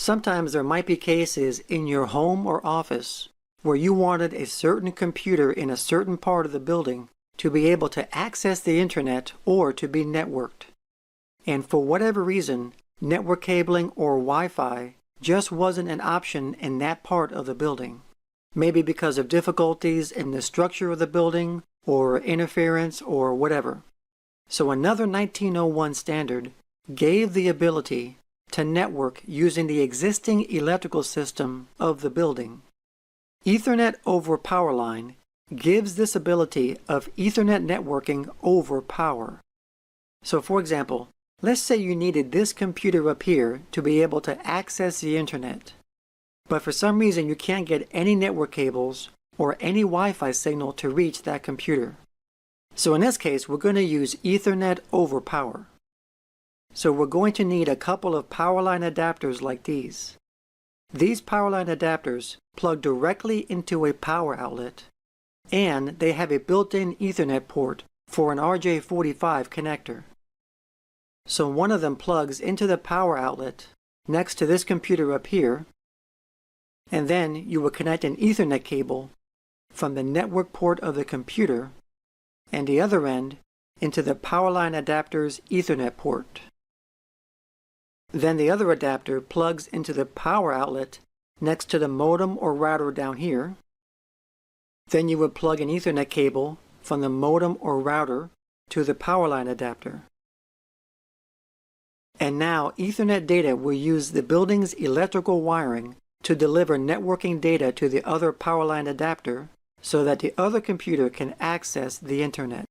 Sometimes there might be cases in your home or office where you wanted a certain computer in a certain part of the building to be able to access the internet or to be networked. And for whatever reason, network cabling or Wi-Fi just wasn't an option in that part of the building. Maybe because of difficulties in the structure of the building or interference or whatever. So another 1901 standard gave the ability to network using the existing electrical system of the building. Ethernet over power line gives this ability of Ethernet networking over power. So for example, let's say you needed this computer up here to be able to access the internet, but for some reason you can't get any network cables or any Wi-Fi signal to reach that computer. So in this case, we're going to use Ethernet over power. So we're going to need a couple of power line adapters like these. These power line adapters plug directly into a power outlet, and they have a built-in Ethernet port for an RJ45 connector. So one of them plugs into the power outlet next to this computer up here, and then you will connect an Ethernet cable from the network port of the computer and the other end into the power line adapter's Ethernet port. Then the other adapter plugs into the power outlet next to the modem or router down here. Then you would plug an Ethernet cable from the modem or router to the power line adapter. And now Ethernet data will use the building's electrical wiring to deliver networking data to the other power line adapter so that the other computer can access the internet.